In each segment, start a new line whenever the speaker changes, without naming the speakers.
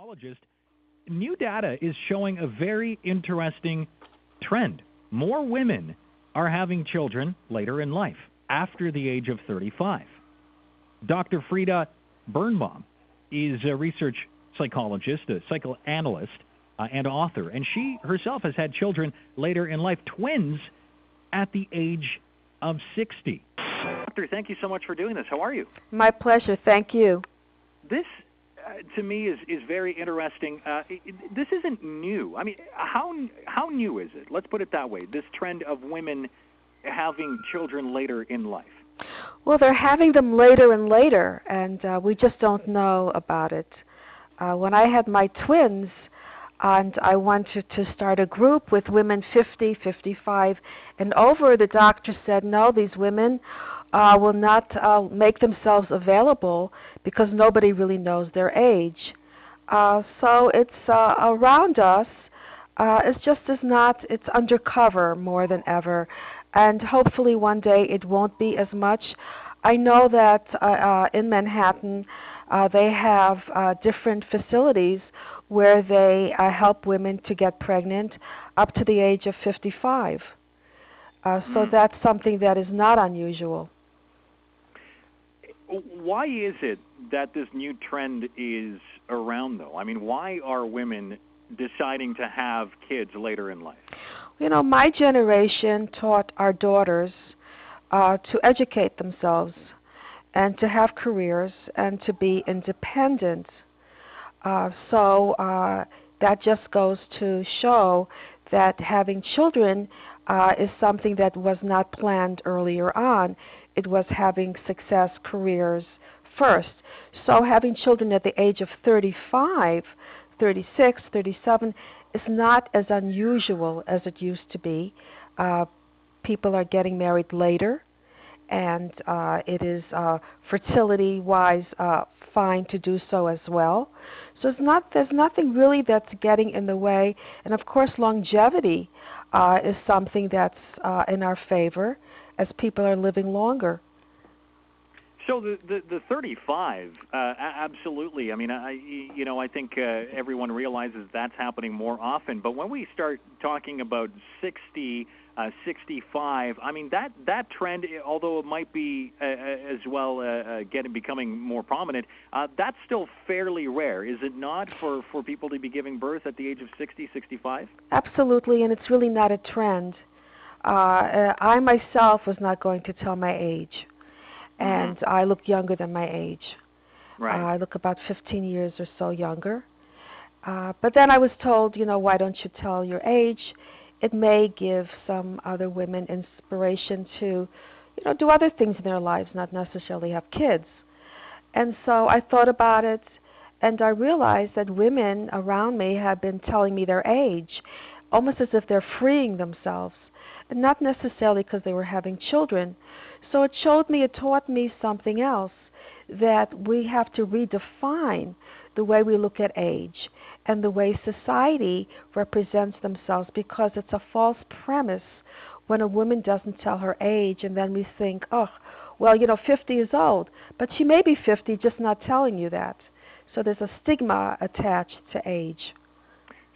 psychologist. New data is showing a very interesting trend. More women are having children later in life, after the age of 35. Dr. Frieda Birnbaum is a research psychologist, a psychoanalyst, and author, and she herself has had children later in life, twins at the age of 60. Doctor, thank you so much for doing this. How are you?
My pleasure. Thank you.
This, to me, is very interesting. This isn't new. I mean, how new is it? Let's put it that way, this trend of women having children later in life.
Well, they're having them later and later, and we just don't know about it. When I had my twins, and I wanted to start a group with women 50, 55, and over, the doctor said, no, these women will not make themselves available because nobody really knows their age. So it's around us. It's just is not, it's undercover more than ever. And hopefully one day it won't be as much. I know that in Manhattan they have different facilities where they help women to get pregnant up to the age of 55. So that's something that is not unusual.
Why is it that this new trend is around, though? I mean, why are women deciding to have kids later in life?
You know, my generation taught our daughters to educate themselves and to have careers and to be independent. So that just goes to show that having children is something that was not planned earlier on. It was having success careers first. So having children at the age of 35, 36, 37 is not as unusual as it used to be. People are getting married later, and it is fertility-wise fine to do so as well. So there's nothing really that's getting in the way. And of course, longevity is something that's in our favor as people are living longer.
So the 35, absolutely. I mean, I think everyone realizes that's happening more often. But when we start talking about 60, 65, I mean, that trend, although it might be as well becoming more prominent, that's still fairly rare, is it not, for people to be giving birth at the age of 60, 65?
Absolutely, and it's really not a trend. I myself was not going to tell my age. And I look younger than my age.
Right.
I look about 15 years or so younger. But then I was told, why don't you tell your age? It may give some other women inspiration to, do other things in their lives, not necessarily have kids. And so I thought about it, and I realized that women around me have been telling me their age, almost as if they're freeing themselves, and not necessarily because they were having children. So it taught me something else, that we have to redefine the way we look at age and the way society represents themselves, because it's a false premise when a woman doesn't tell her age, and then we think, 50 is old. But she may be 50, just not telling you that. So there's a stigma attached to age.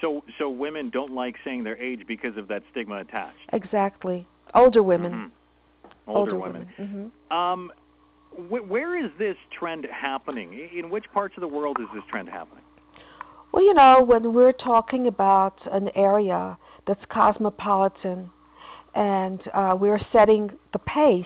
So women don't like saying their age because of that stigma attached?
Exactly. Older women.
Mm-hmm. Older women.
Mm-hmm.
Where is this trend happening? In which parts of the world is this trend happening?
Well, when we're talking about an area that's cosmopolitan and we're setting the pace,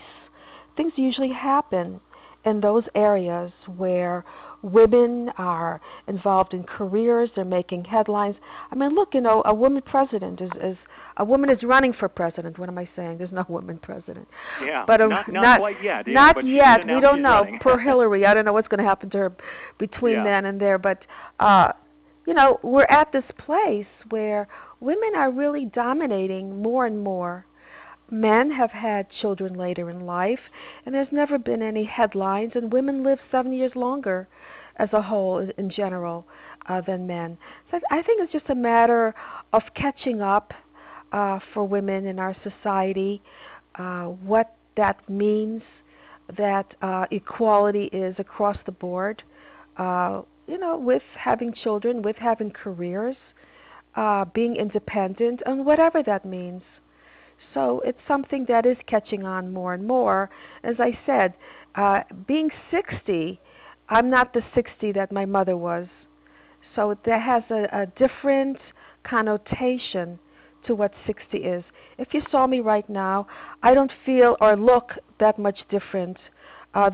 things usually happen in those areas where women are involved in careers, they're making headlines. I mean, look, a woman president is a woman is running for president. What am I saying? There's no woman president.
Yeah,
but
not quite yet. Yeah,
not
but
yet. We don't know.
Running.
Poor Hillary. I don't know what's going to happen to her between then and there. But we're at this place where women are really dominating more and more. Men have had children later in life, and there's never been any headlines, and women live 7 years longer as a whole in general than men. So I think it's just a matter of catching up for women in our society, what that means, that equality is across the board. with having children, with having careers, being independent, and whatever that means. So it's something that is catching on more and more. As I said, being 60, I'm not the 60 that my mother was. So that has a different connotation to what 60 is. If you saw me right now, I don't feel or look that much different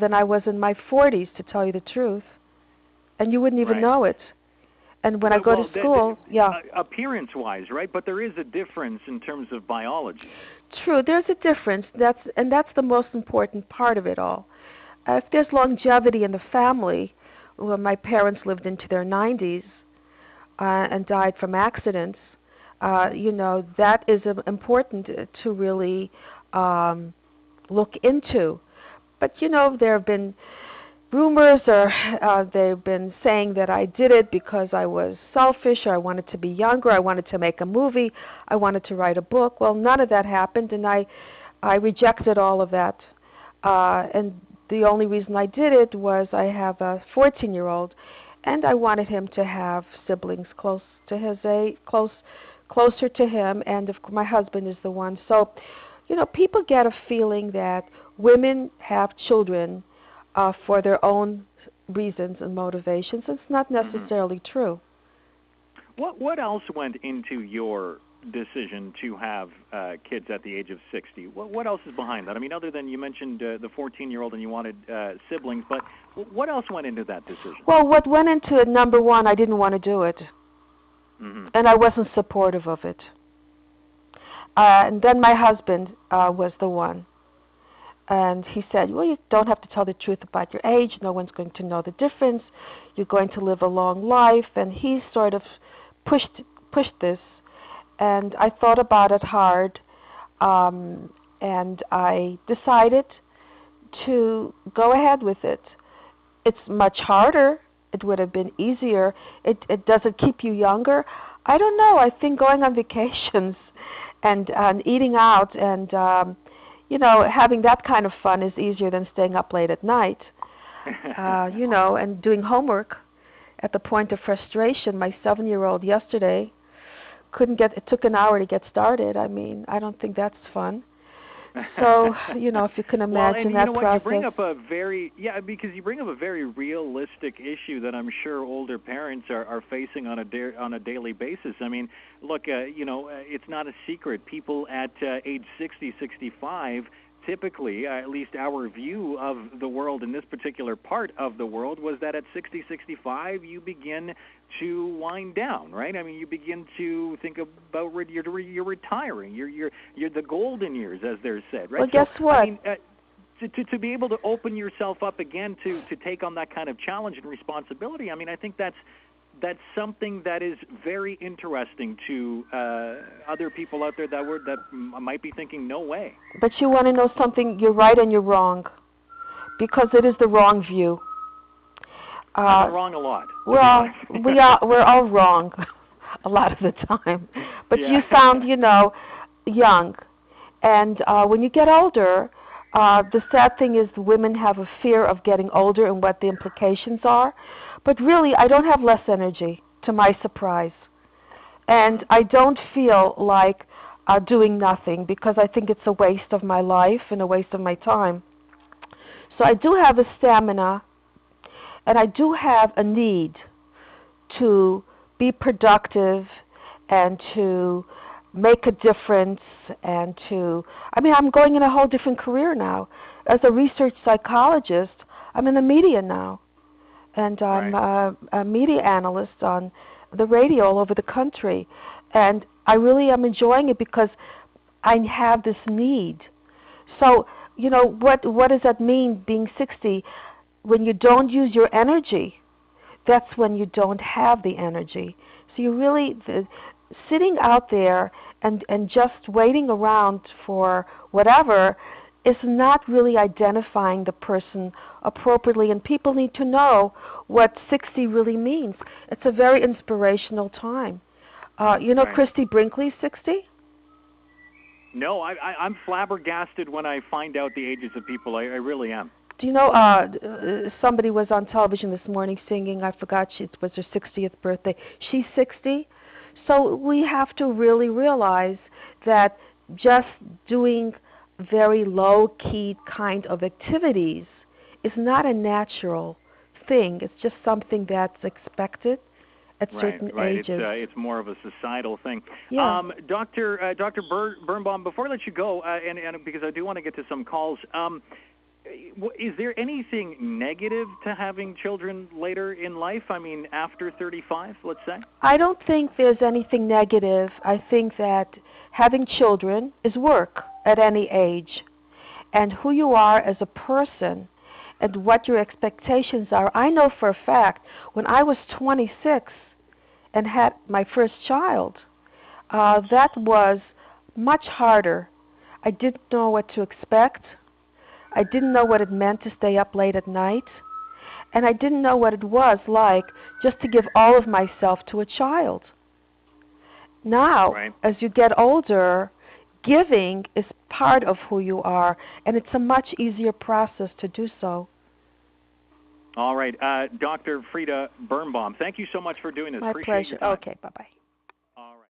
than I was in my 40s, to tell you the truth. And you wouldn't even know it. And when I go to school,
appearance-wise, right? But there is a difference in terms of biology.
True, there's a difference. That's the most important part of it all. If there's longevity in the family, well, my parents lived into their 90s and died from accidents. That is important to really look into. But there have been rumors, or they've been saying that I did it because I was selfish, or I wanted to be younger, I wanted to make a movie, I wanted to write a book. Well, none of that happened, and I rejected all of that. And the only reason I did it was I have a 14-year-old, and I wanted him to have siblings close to his age, closer to him, and my husband is the one. So, people get a feeling that women have children for their own reasons and motivations. It's not necessarily true.
What else went into your decision to have kids at the age of 60? What else is behind that? I mean, other than you mentioned the 14-year-old and you wanted siblings, but what else went into that decision?
Well, what went into it, number one, I didn't want to do it. And I wasn't supportive of it. And then my husband was the one. And he said, well, you don't have to tell the truth about your age. No one's going to know the difference. You're going to live a long life. And he sort of pushed this. And I thought about it hard. And I decided to go ahead with it. It's much harder. It would have been easier. It doesn't keep you younger. I don't know. I think going on vacations and eating out and having that kind of fun is easier than staying up late at night. And doing homework at the point of frustration. My 7-year-old yesterday it took an hour to get started. I mean, I don't think that's fun. So, if you can imagine that process.
You bring up because you bring up a very realistic issue that I'm sure older parents are facing on a daily basis. I mean, look, it's not a secret. People at age 60, 65, typically, at least our view of the world in this particular part of the world was that at 60, 65, you begin to wind down, right? I mean, you begin to think about you're retiring. You're the golden years, as they're said, right?
Well, guess what?
I mean, to be able to open yourself up again to take on that kind of challenge and responsibility, I mean, I think that's something that is very interesting to other people out there that might be thinking, no way.
But you want to know something? You're right and you're wrong, because it is the wrong view.
I'm wrong a lot.
Well, we're all wrong a lot of the time. But you sound, young. And when you get older, the sad thing is women have a fear of getting older and what the implications are. But really, I don't have less energy, to my surprise. And I don't feel like doing nothing, because I think it's a waste of my life and a waste of my time. So I do have a stamina, and I do have a need to be productive and to make a difference and I'm going in a whole different career now. As a research psychologist, I'm in the media now. And I'm a media analyst on the radio all over the country. And I really am enjoying it because I have this need. So, what does that mean, being 60? When you don't use your energy, that's when you don't have the energy. So you really, sitting out there and just waiting around for whatever is not really identifying the person appropriately, and people need to know what 60 really means. It's a very inspirational time. Christy Brinkley's 60?
No, I'm flabbergasted when I find out the ages of people. I really am.
Do you know, somebody was on television this morning singing, I forgot, it was her 60th birthday. She's 60. So we have to really realize that just doing very low-key kind of activities is not a natural thing. It's just something that's expected at certain ages.
It's more of a societal thing.
Yeah.
Dr. Birnbaum, before I let you go, and because I do want to get to some calls, is there anything negative to having children later in life? I mean, after 35, let's say?
I don't think there's anything negative. I think that having children is work at any age. And who you are as a person and what your expectations are. I know for a fact, when I was 26 and had my first child, that was much harder. I didn't know what to expect. I didn't know what it meant to stay up late at night. And I didn't know what it was like just to give all of myself to a child. Now, as you get older, giving is part of who you are, and it's a much easier process to do so.
All right. Dr. Frieda Birnbaum, thank you so much for doing this.
My
Appreciate
pleasure.
your time.
Okay, bye-bye.